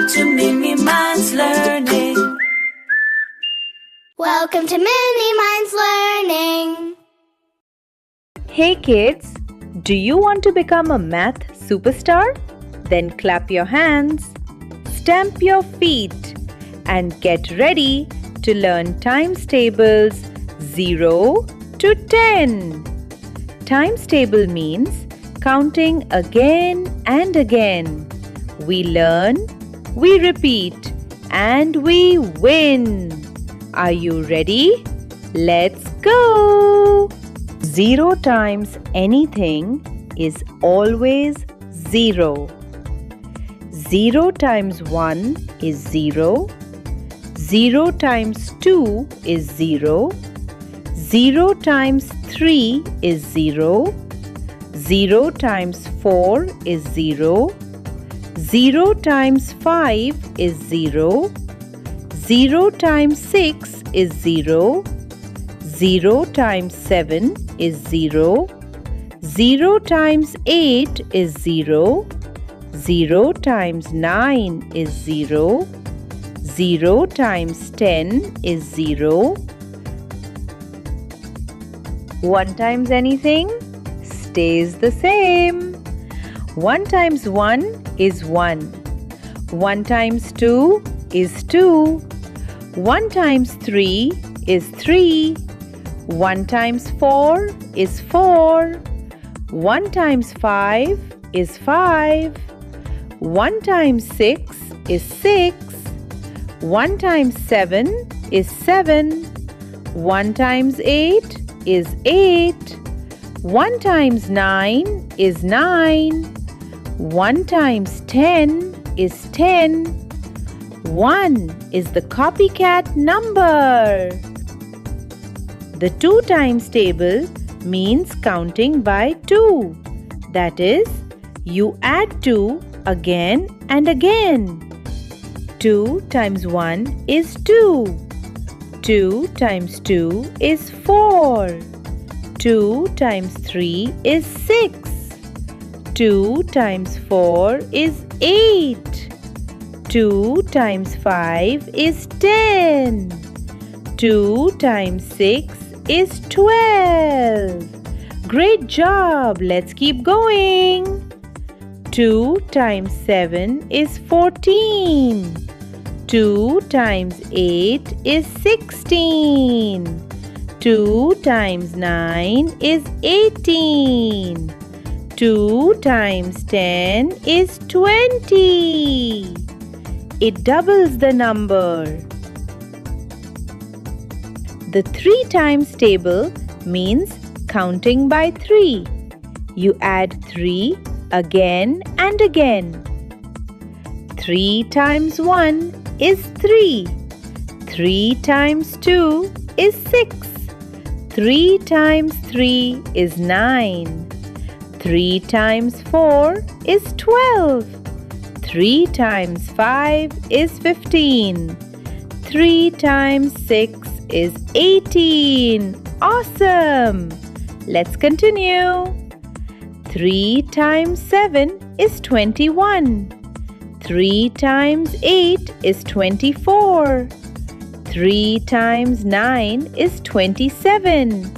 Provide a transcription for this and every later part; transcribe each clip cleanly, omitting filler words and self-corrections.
to Mini Minds Learning. Welcome to Mini Minds Learning. Hey kids, do you want to become a math superstar? Then clap your hands, stamp your feet, and get ready to learn times tables 0 to 10. Times table means counting again and again. We learn, we repeat, and we win. Are you ready? Let's go! 0 times anything is always 0. 0 times 1 is 0. 0 times 2 is 0. 0 times 3 is 0. 0 times 4 is 0. 0 times 5 is 0. 0 times 6 is 0. 0 times 7 is 0. 0 times 8 is 0. 0 times 9 is 0. 0 times 10 is 0. 1 times anything stays the same. 1 times 1 is 1. 1 times 2 is 2. 1 times 3 is 3. 1 times 4 is 4. 1 times 5 is 5. 1 times 6 is 6. 1 times 7 is 7. 1 times 8 is 8. 1 times 9 is 9. 1 times 10 is 10. 1 is the copycat number. The 2 times table means counting by 2. That is, you add 2 again and again. 2 times 1 is 2. 2 times 2 is 4. 2 times 3 is 6. 2 times 4 is 8. 2 times 5 is 10. 2 times 6 is 12. Great job! Let's keep going. 2 times 7 is 14. 2 times 8 is 16. 2 times 9 is 18. 2 times 10 is 20. It doubles the number. The 3 times table means counting by 3. You add 3 again and again. 3 times 1 is 3. 3 times 2 is 6. 3 times 3 is 9. 3 times 4 is 12. 3 times 5 is 15. 3 times 6 is 18. Awesome! Let's continue. 3 times 7 is 21. 3 times 8 is 24. 3 times 9 is 27.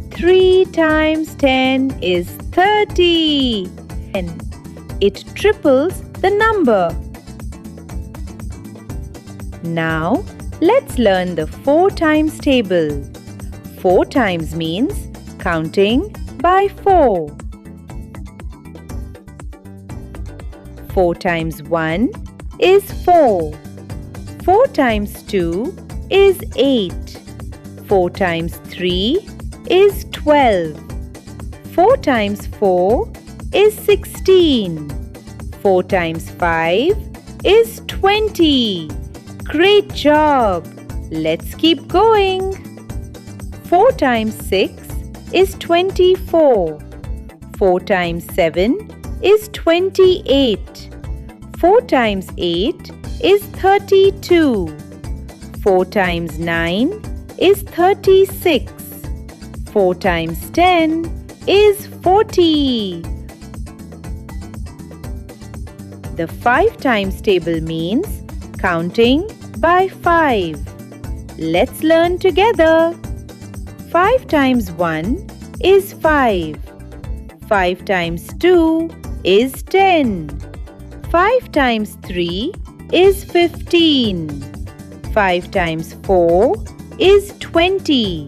3 times 10 is 30. And it triples the number. Now, let's learn the 4 times table. 4 times means counting by 4. 4 times 1 is 4. 4 times 2 is 8. 4 times 3 is 12. 4 times 4 is 16. 4 times 5 is 20. Great job! Let's keep going. 4 times 6 is 24. 4 times 7 is 28. 4 times 8 is 32. 4 times 9 is 36. 4 times 10 is 40. The 5 times table means counting by 5. Let's learn together. 5 times 1 is 5. 5 times 2 is 10. 5 times 3 is 15. 5 times 4 is 20.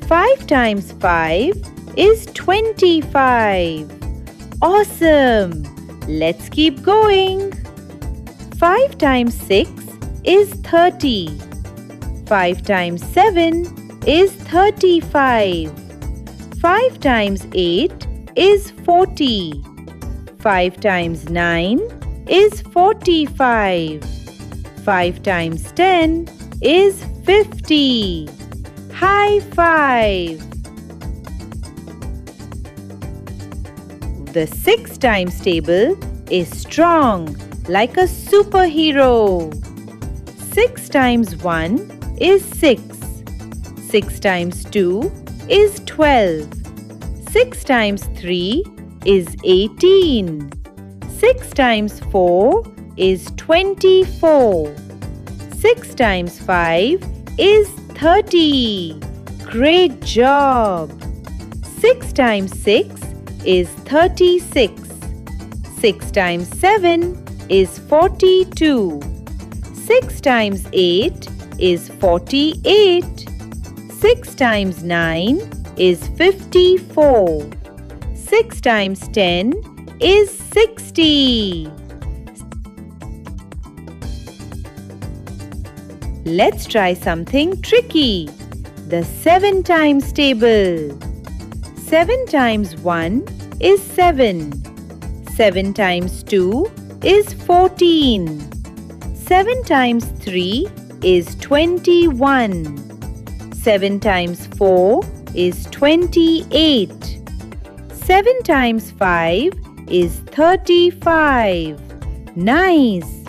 5 times 5 is 25. Awesome! Let's keep going. 5 times 6 is 30. 5 times 7 is 35. 5 times 8 is 40. 5 times 9 is 45. 5 times 10 is 50. High five! The 6 times table is strong like a superhero. 6 times 1 is 6. 6 times 2 is 12. 6 times 3 is 18. 6 times 4 is 24. 6 times 5 is 30. Great job! 6 times 6 is 36. 6 times 7 is 42. 6 times 8 is 48. 6 times 9 is 54. 6 times 10 is 60. Let's try something tricky. The 7 times table. 7 times 1 is 7. 7 times 2 is 14. 7 times 3 is 21. 7 times 4 is 28. 7 times 5 is 35. Nice!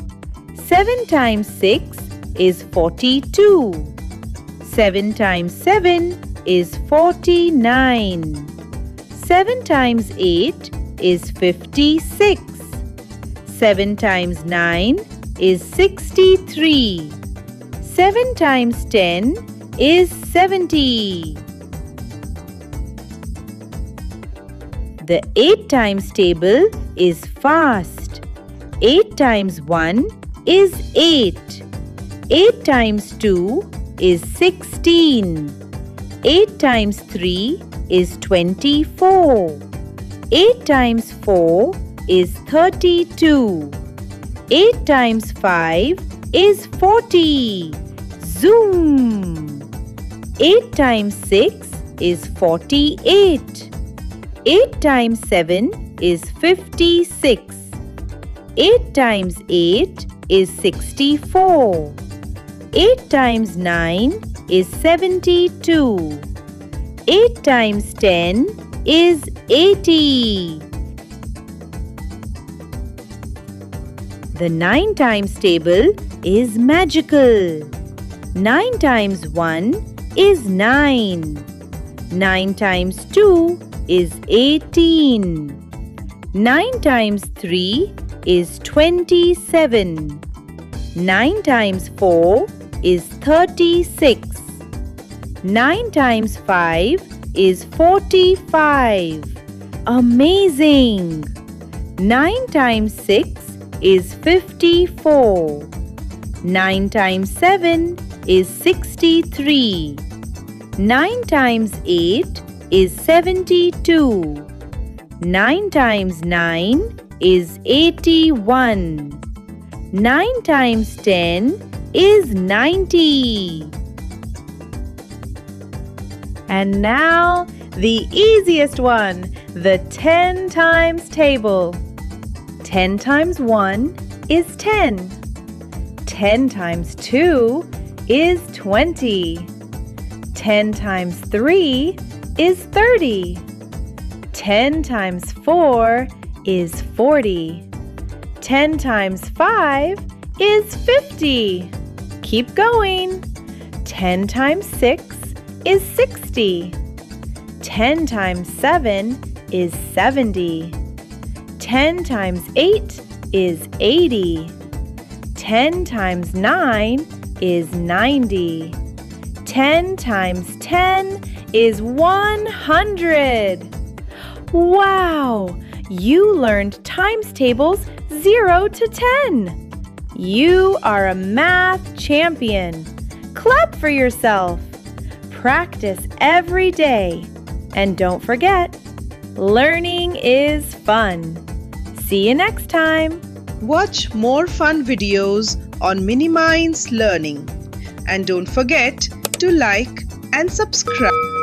7 times 6 is 42. 7 times 7 is 49. 7 times 8 is 56. 7 times 9 is 63. 7 times 10 is 70. The 8 times table is fast. 8 times 1 is 8. 8 times 2 is 16. 8 times 3 is 24. 8 times 4 is 32. 8 times 5 is 40. Zoom! 8 times 6 is 48. 8 times 7 is 56. 8 times 8 is 64. 8 times 9 is 72. 8 times 10 is 80. The 9 times table is magical. 9 times 1 is 9. 9 times 2 is 18. 9 times 3 is 27. 9 times 4 is 36. 9 times 5 is 45. Amazing! 9 times 6 is 54. 9 times 7 is 63. 9 times 8 is 72. 9 times 9 is 81. 9 times 10 is 90. And now the easiest one, the 10 times table. 10 times 1 is 10. 10 times 2 is 20. 10 times 3 is 30. 10 times 4 is 40. 10 times 5 is 50. Keep going. 10 times 6 is 60. 10 times 7 is 70. 10 times 8 is 80. 10 times 9 is 90. 10 times 10 is 100. Wow! You learned times tables 0 to 10. You are a math champion. Clap for yourself. Practice every day. And don't forget, learning is fun. See you next time. Watch more fun videos on Mini Minds Learning. And don't forget to like and subscribe.